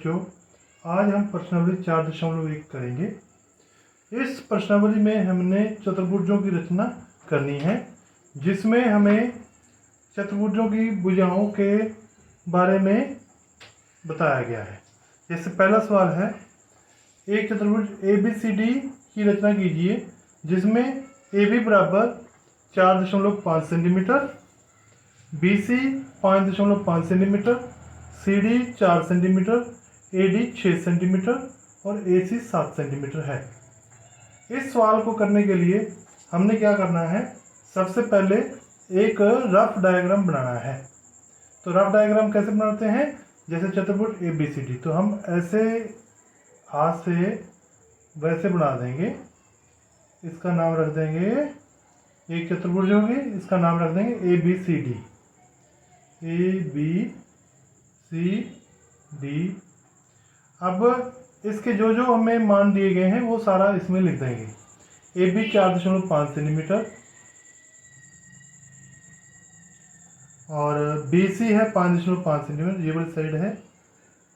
बच्चों, आज हम प्रश्नावली 4.1 करेंगे। इस प्रश्नावली में हमने चतुर्भुजों की रचना करनी है, जिसमें हमें चतुर्भुजों की भुजाओं के बारे में बताया गया है। जैसे पहला सवाल है, एक चतुर्भुज ABCD की रचना कीजिए, जिसमें AB बराबर 4.5 centimetre, BC 5.5 centimetre, CD 4 centimetre, AD 6 centimetre और AC 7 सेंटीमीटर है। इस सवाल को करने के लिए हमने क्या करना है, सबसे पहले एक रफ डायग्राम बनाना है। तो रफ डायग्राम कैसे बनाते हैं, जैसे चतुर्भुज ABCD, तो हम ऐसे हाथ से वैसे बना देंगे। इसका नाम रख देंगे, एक चतुर्भुज होगी, इसका नाम रख देंगे ABCD। अब इसके जो जो हमें मान दिए गए हैं वो सारा इसमें लिख देंगे। AB 4.5 सेंटीमीटर और BC है 5.5 सेंटीमीटर, ये वाली साइड है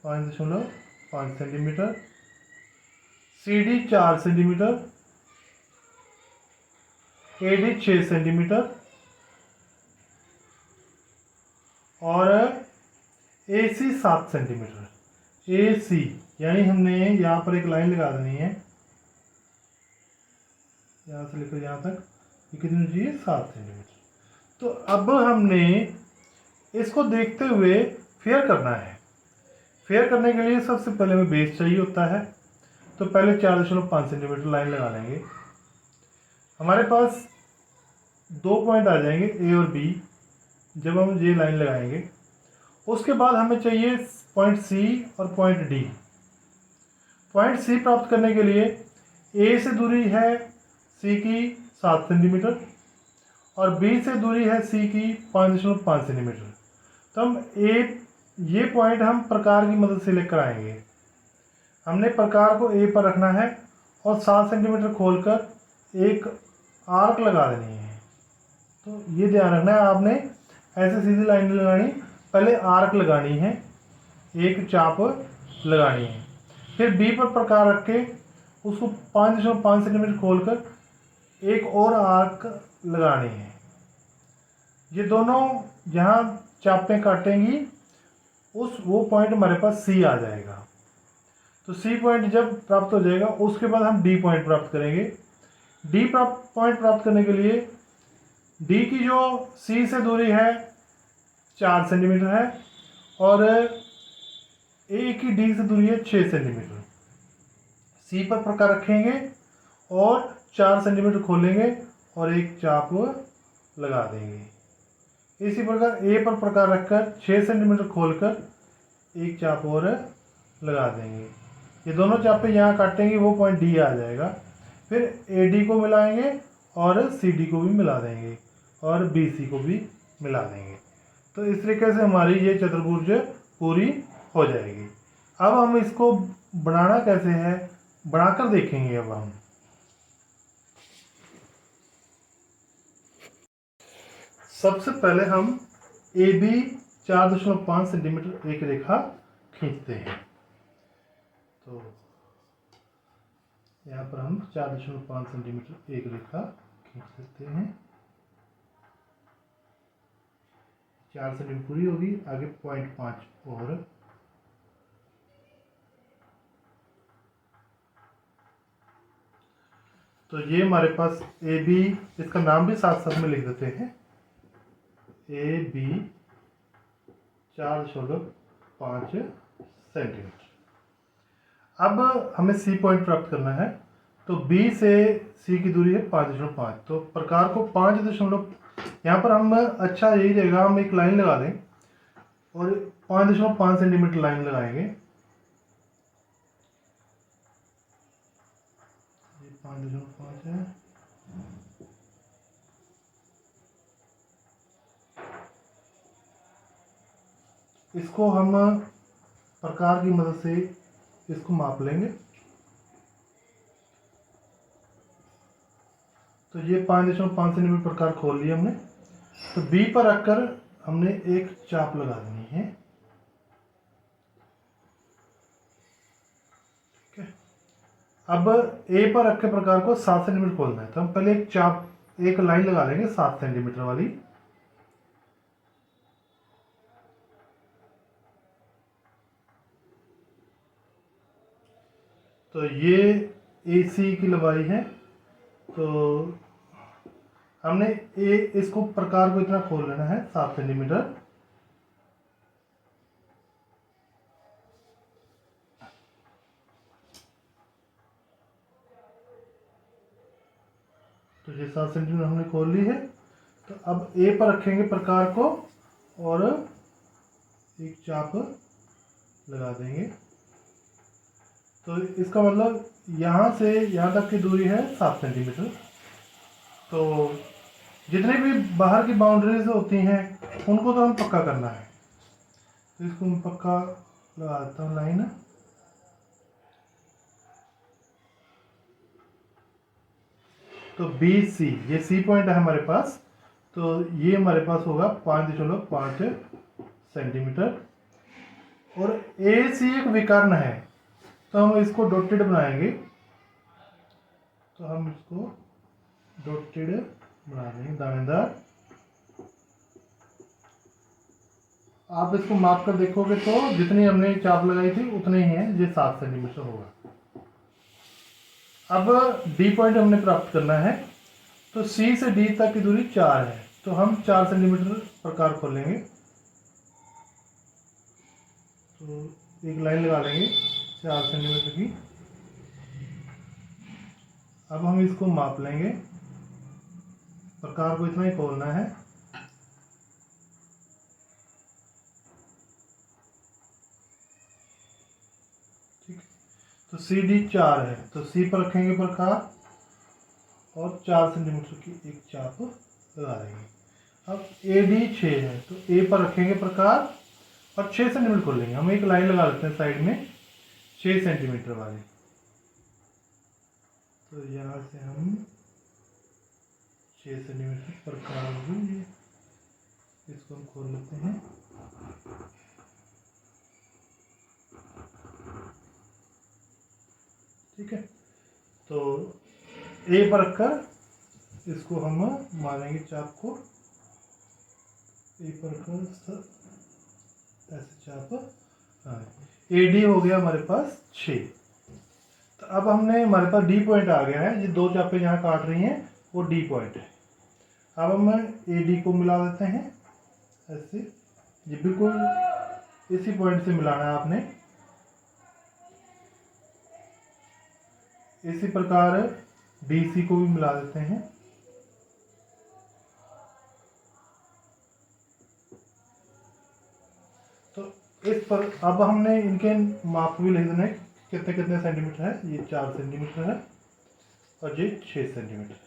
5.5 centimetre, CD 4 centimetre, AD 6 centimetre और AC 7 सेंटीमीटर। AC यानी हमने यहाँ पर एक लाइन लगा देनी है, यहाँ से लेकर यहाँ तक, ये कितनी चाहिए, 7 सेंटीमीटर। तो अब हमने इसको देखते हुए फेयर करना है। फेयर करने के लिए सबसे पहले हमें बेस चाहिए होता है, तो पहले 4.5 सेंटीमीटर लाइन लगा लेंगे। हमारे पास 2 पॉइंट आ जाएंगे A और B जब हम ये लाइन लगाएंगे। उसके बाद हमें चाहिए पॉइंट C और पॉइंट D। पॉइंट C प्राप्त करने के लिए A से दूरी है C की 7 सेंटीमीटर और B से दूरी है C की 5.5 सेंटीमीटर। तो हम ये पॉइंट हम प्रकार की मदद से लेकर आएंगे। हमने प्रकार को A पर रखना है और 7 सेंटीमीटर खोलकर एक आर्क लगा देनी है। तो ये ध्यान रखना है, आपने ऐसे सीधी लाइन लगानी, पहले आर्क लगानी है, एक चाप लगानी है, फिर B पर प्रकार रख के उसको 5.5 सेंटीमीटर खोलकर एक और आर्क लगानी है। ये दोनों जहाँ चापें काटेंगी वो पॉइंट हमारे पास C आ जाएगा। तो C पॉइंट जब प्राप्त हो जाएगा, उसके बाद हम D पॉइंट प्राप्त करेंगे। D पॉइंट प्राप्त करने के लिए D की जो C से दूरी है 4 सेंटीमीटर है और A की D से दूरी है 6 सेंटीमीटर। C पर प्रकार रखेंगे और 4 सेंटीमीटर खोलेंगे और एक चाप लगा देंगे। इसी प्रकार A पर प्रकार रखकर 6 सेंटीमीटर खोलकर एक चाप और लगा देंगे। ये दोनों चापें यहाँ काटेंगे, वो पॉइंट D आ जाएगा। फिर AD को मिलाएंगे और CD को भी मिला देंगे और BC को भी मिला देंगे। तो इस तरीके से हमारी ये चतुर्भुज पूरी हो जाएगी। अब हम इसको बनाना कैसे है, बनाकर देखेंगे। अब हम सबसे पहले हम AB 4.5 सेंटीमीटर एक रेखा खींचते हैं। तो यहाँ पर हम 4.5 सेंटीमीटर एक रेखा खींच लेते हैं। 4 सेंटीमीटर पूरी होगी, आगे 0.5 और। तो ये हमारे पास AB, इसका नाम भी साथ साथ में लिख देते हैं, AB 4.5 सेंटीमीटर। अब हमें C पॉइंट प्राप्त करना है, तो B से C की दूरी है 5.5। तो प्रकार को 5. यहाँ पर हम अच्छा यही रहेगा, हम एक लाइन लगा दें और 5.5 सेंटीमीटर लाइन लगाएंगे। ये 5.5 है। इसको हम प्रकार की मदद से इसको माप लेंगे। तो ये 5.5 सेंटीमीटर प्रकार खोल लिया हमने। तो B पर रखकर हमने एक चाप लगा देनी है। अब ए पर रखे प्रकार को 7 सेंटीमीटर खोलना है, तो हम पहले एक लाइन लगा लेंगे 7 सेंटीमीटर वाली। तो ये AC की लंबाई है, तो हमने इसको प्रकार को इतना खोल लेना है 7 सेंटीमीटर। तो ये 7 सेंटीमीटर हमने खोल ली है। तो अब ए पर रखेंगे प्रकार को और एक चाप लगा देंगे। तो इसका मतलब यहाँ से यहाँ तक की दूरी है 7 सेंटीमीटर। तो जितने भी बाहर की बाउंड्रीज होती हैं उनको तो हम पक्का करना है, तो इसको मैं पक्का लगा देता हूँ लाइन। तो BC, ये C पॉइंट है हमारे पास, तो ये हमारे पास होगा 5.5 सेंटीमीटर। और AC एक विकर्ण है, तो हम इसको डॉटेड बनाएंगे। तो हम इसको डॉटेड बना देंगे दानेदार। आप इसको माप कर देखोगे तो जितनी हमने चाप लगाई थी उतने ही है, ये 7 सेंटीमीटर होगा। अब D पॉइंट हमने प्राप्त करना है, तो C से D तक की दूरी 4 है, तो हम 4 सेंटीमीटर प्रकार खोलेंगे। तो एक लाइन लगा लेंगे 4 सेंटीमीटर की। अब हम इसको माप लेंगे, प्रकार को इतना ही खोलना है। ठीक, तो CD 4 है, तो C पर रखेंगे प्रकार और 4 सेंटीमीटर की एक चाप लगा देंगे। अब AD 6 है, तो A पर रखेंगे प्रकार और 6 सेंटीमीटर खोलेंगे। हम एक लाइन लगा लेते हैं साइड में 6 सेंटीमीटर वाली। तो यहाँ से हम 6 सेंटीमीटर प्रकार भी इसको हम खोल लेते हैं। ठीक है, तो A पर रखकर इसको हम मारेंगे चाप को। A पर रखकर ऐसे चाप, हाँ, AD हो गया हमारे पास 6। तो अब हमारे पास D पॉइंट आ गया है, ये दो चापें यहाँ काट रही हैं वो D पॉइंट है। अब हम AD को मिला देते हैं ऐसे, ये बिल्कुल इसी पॉइंट से मिलाना है आपने। इसी प्रकार BC को भी मिला देते हैं। तो इस पर अब हमने इनके माप भी लिख देने कितने कितने सेंटीमीटर है। ये 4 सेंटीमीटर है और ये 6 सेंटीमीटर है।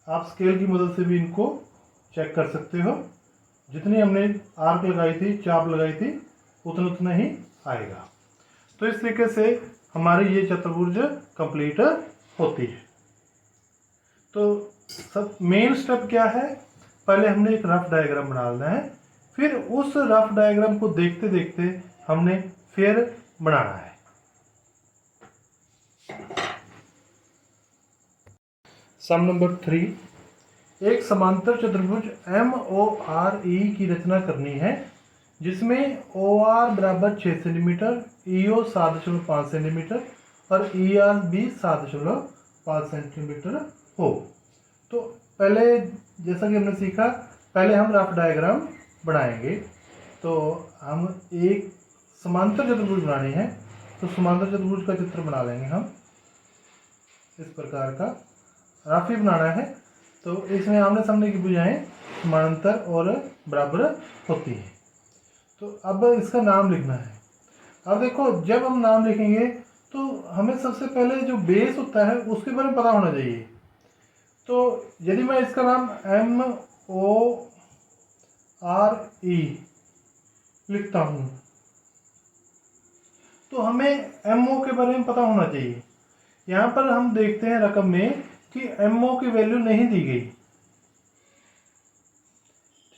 आप स्केल की मदद से भी इनको चेक कर सकते हो। जितनी हमने आर्क लगाई थी, चाप लगाई थी, उतना ही आएगा। तो इस तरीके से हमारी ये चतुर्भुज कंप्लीट होती है। तो सब मेन स्टेप क्या है, पहले हमने एक रफ डायग्राम बना लेना है, फिर उस रफ डायग्राम को देखते देखते हमने फिर बनाना है। सम नंबर 3, एक समांतर चतुर्भुज MORE की रचना करनी है, जिसमें OR बराबर 6 सेंटीमीटर, EO 7.5 सेंटीमीटर और ER भी 7.5 सेंटीमीटर हो। तो पहले जैसा कि हमने सीखा, पहले हम रफ डायग्राम बनाएंगे। तो हम एक समांतर चतुर्भुज बनानी है, तो समांतर चतुर्भुज का चित्र बना लेंगे हम इस प्रकार का। रफ ही बनाना है, तो इसमें आमने सामने की भुजाएं समानांतर और बराबर होती है। तो अब इसका नाम लिखना है। अब देखो, जब हम नाम लिखेंगे तो हमें सबसे पहले जो बेस होता है उसके बारे में पता होना चाहिए। तो यदि मैं इसका नाम MORE लिखता हूँ, तो हमें MO के बारे में पता होना चाहिए। यहाँ पर हम देखते हैं रकम में कि MO की वैल्यू नहीं दी गई।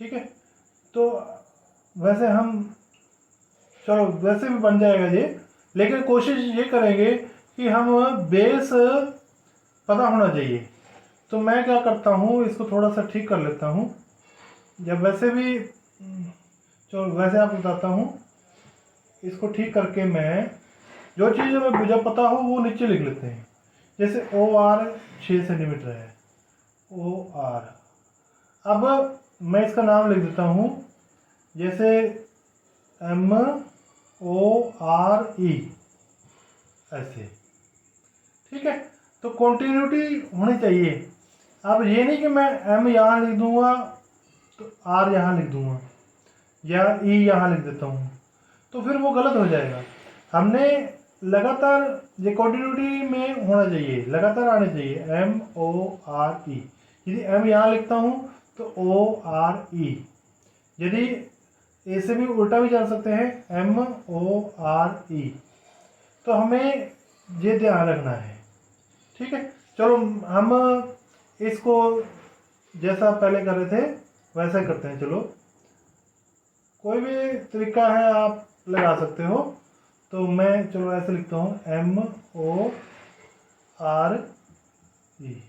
ठीक है, तो वैसे हम, चलो वैसे भी बन जाएगा ये, लेकिन कोशिश ये करेंगे कि हम बेस पता होना चाहिए। तो मैं क्या करता हूँ, इसको थोड़ा सा ठीक कर लेता हूँ। जब वैसे भी चलो वैसे आप बताता हूँ, इसको ठीक करके मैं जो चीज़ हमें मुझे पता हो वो नीचे लिख लेते हैं। जैसे ओ आर 6 सेंटीमीटर है, ओ आर। अब मैं इसका नाम लिख देता हूँ, जैसे एम ओ आर ई, ऐसे। ठीक है, तो कॉन्टिन्यूटी होनी चाहिए। अब ये नहीं कि मैं एम यहाँ लिख दूंगा तो आर यहाँ लिख दूंगा या ई यहाँ लिख देता हूँ, तो फिर वो गलत हो जाएगा। हमने लगातार ये कॉन्टिन्यूटी में होना चाहिए, लगातार आने चाहिए, एम ओ आर ई। यदि एम यहाँ लिखता हूँ तो ओ आर ई। यदि ऐसे भी उल्टा भी चल सकते हैं, एम ओ आर ई। तो हमें ये ध्यान रखना है। ठीक है, चलो हम इसको जैसा पहले कर रहे थे वैसा ही करते हैं। चलो कोई भी तरीका है आप लगा सकते हो। तो मैं चलो ऐसे लिखता हूँ, एम ओ आर ई।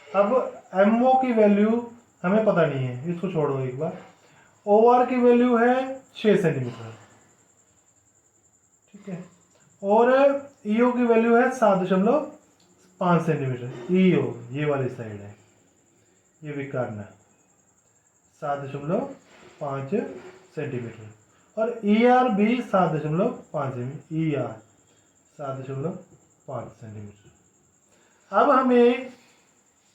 अब एम ओ की वैल्यू हमें पता नहीं है, इसको छोड़ो एक बार। ओ आर की वैल्यू है 6 सेंटीमीटर। ठीक है, और ई ओ की वैल्यू है 7.5 सेंटीमीटर। ई ओ ये वाली साइड है, ये विकर्ण 7.5 सेंटीमीटर। और ई आर भी 7.5 सेंटीमीटर, ई आर 7.5 सेंटीमीटर। अब हमें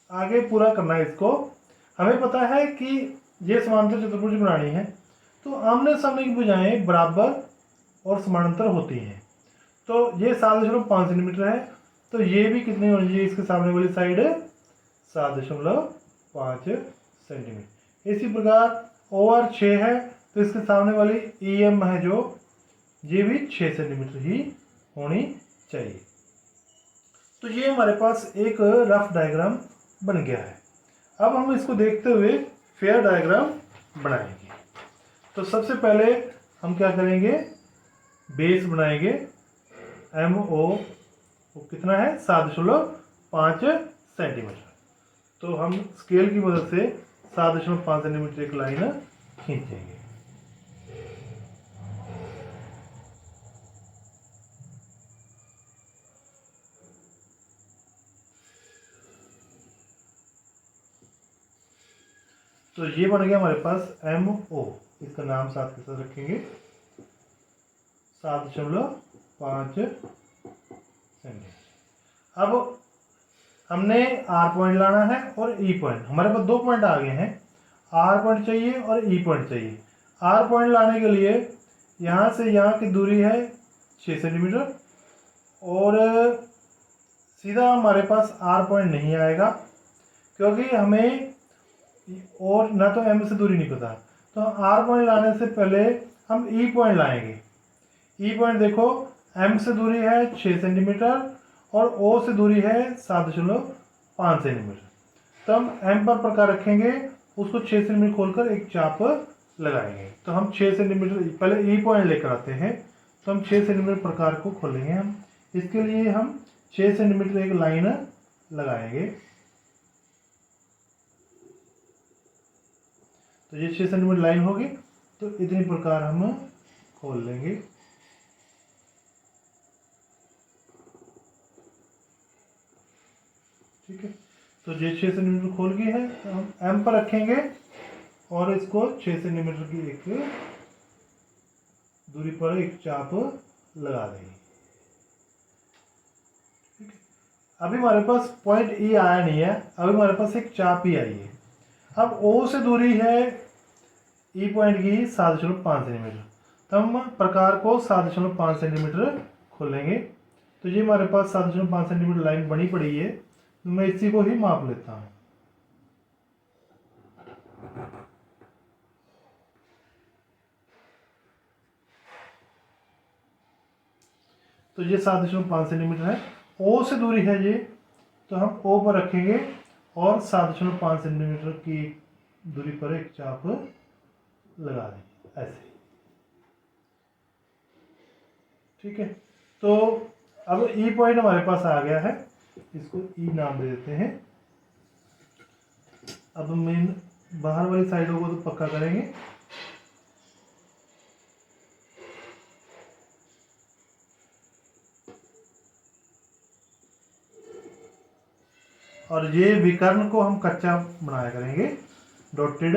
आगे पूरा करना है इसको। हमें पता है कि ये समांतर चतुर्भुज बनानी है, तो आमने सामने की भुजाएं बराबर और समानांतर होती हैं। तो ये 7.5 सेंटीमीटर है, तो ये भी कितनी होनी चाहिए इसके सामने वाली साइड, 7.5 सेंटीमीटर। इसी प्रकार ओ आर 6 है, तो इसके सामने वाली ई एम है जो, ये भी 6 सेंटीमीटर ही होनी चाहिए। तो ये हमारे पास एक रफ डायग्राम बन गया है। अब हम इसको देखते हुए फेयर डायग्राम बनाएंगे। तो सबसे पहले हम क्या करेंगे, बेस बनाएंगे। एम ओ कितना है, 7.5 सेंटीमीटर। तो हम स्केल की मदद से 7.5 सेंटीमीटर एक लाइन खींचेंगे। तो ये बन गया हमारे पास एम ओ, इसका नाम साथ के साथ रखेंगे, 7.5 सेंटीमीटर। अब हमने आर पॉइंट लाना है और ई पॉइंट। हमारे पास 2 पॉइंट आ गए हैं, आर पॉइंट चाहिए और ई पॉइंट चाहिए। आर पॉइंट लाने के लिए यहाँ से यहाँ की दूरी है 6 सेंटीमीटर, और सीधा हमारे पास आर पॉइंट नहीं आएगा, क्योंकि हमें और ना तो एम से दूरी नहीं पता। तो आर पॉइंट लाने से पहले हम ई पॉइंट लाएंगे। ई पॉइंट देखो, एम से दूरी है 6 सेंटीमीटर और ओ से दूरी है 7.5 सेंटीमीटर। तो हम एम पर प्रकार रखेंगे, उसको 6 सेंटीमीटर खोलकर एक चाप लगाएंगे। तो हम 6 सेंटीमीटर पहले ई पॉइंट लेकर आते हैं। तो हम 6 सेंटीमीटर प्रकार को खोलेंगे। हम इसके लिए हम 6 सेंटीमीटर एक लाइन लगाएंगे। तो ये 6 सेंटीमीटर लाइन होगी, तो इतनी प्रकार हम खोल लेंगे। ठीक है, तो ये 6 सेंटीमीटर खोल गई है, तो हम एम पर रखेंगे और इसको 6 सेंटीमीटर की एक दूरी पर एक चाप लगा देंगे। ठीक है, अभी हमारे पास पॉइंट ई आया नहीं है, अभी हमारे पास एक चाप ही आई है। अब ओ से दूरी है ई पॉइंट की 7.5 सेंटीमीटर, तो हम प्रकार को 7.5 सेंटीमीटर खोलेंगे। तो ये हमारे पास 7.5 सेंटीमीटर लाइन बनी पड़ी है, तो मैं इसी को ही माप लेता हूँ। तो ये 7.5 सेंटीमीटर है। ओ से दूरी है ये, तो हम ओ पर रखेंगे और 7.5 सेंटीमीटर की दूरी पर एक चाप लगा देंगे, ऐसे। ठीक है, तो अब ई पॉइंट हमारे पास आ गया है, इसको ई नाम दे देते हैं। अब मेन बाहर वाली साइडों को तो पक्का करेंगे। और ये विकर्ण को हम कच्चा बनाया करेंगे, डॉटेड।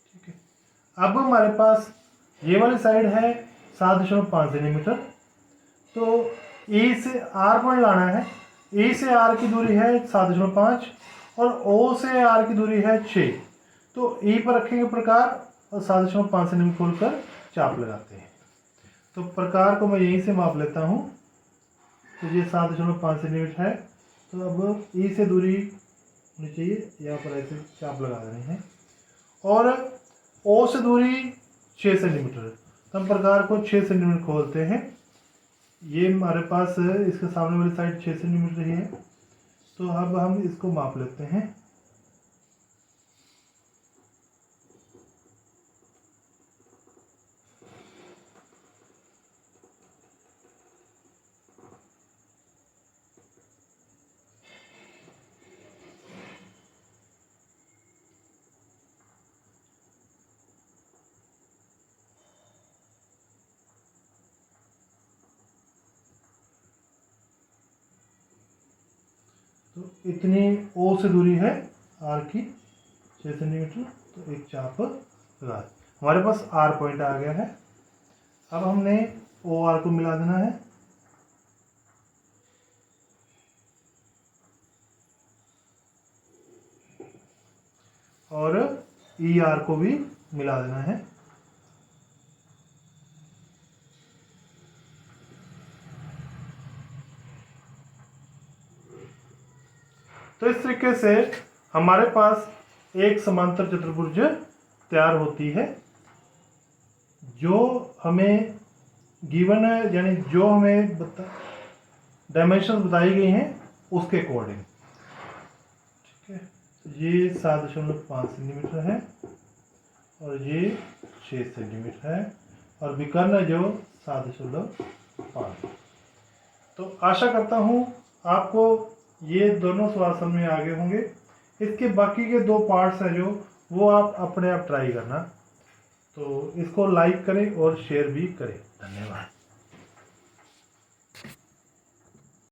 ठीक है, अब हमारे पास ये वाली साइड है 7.5 सेंटीमीटर, तो ई से आर पॉइंट लाना है। ई से आर की दूरी है 7.5 और ओ से आर की दूरी है 6। तो ई पर रखेंगे प्रकार और 7.5 सेंटीमीटर खोलकर चाप लगाते हैं। तो प्रकार को मैं यहीं से माप लेता हूँ। तो ये 7.5 सेंटीमीटर है, तो अब ई से दूरी होनी चाहिए, यहाँ पर ऐसे चाप लगा देनी है। और ओ से दूरी 6 सेंटीमीटर, तो हम प्रकार को 6 सेंटीमीटर खोलते हैं। ये हमारे पास इसके सामने वाली साइड 6 सेंटीमीटर ही है, तो अब हम इसको माप लेते हैं। तो इतनी ओ से दूरी है आर की 6 सेंटीमीटर, तो एक चाप लगा। हमारे पास आर पॉइंट आ गया है। अब हमने ओ आर को मिला देना है। और ई आर को भी मिला देना है। तो इस तरीके से हमारे पास एक समांतर चतुर्भुज तैयार होती है, जो हमें गिवन है, यानी जो हमें डायमेंशन बताई गई हैं उसके अकॉर्डिंग। ठीक है, ये 7.5 सेंटीमीटर है और ये 6 सेंटीमीटर है और विकर्ण जो 7.5। तो आशा करता हूँ आपको ये दोनों सवाल समझ में आगे होंगे। इसके बाकी के 2 पार्ट्स हैं जो वो आप अपने आप ट्राई करना। तो इसको लाइक करें और शेयर भी करें। धन्यवाद।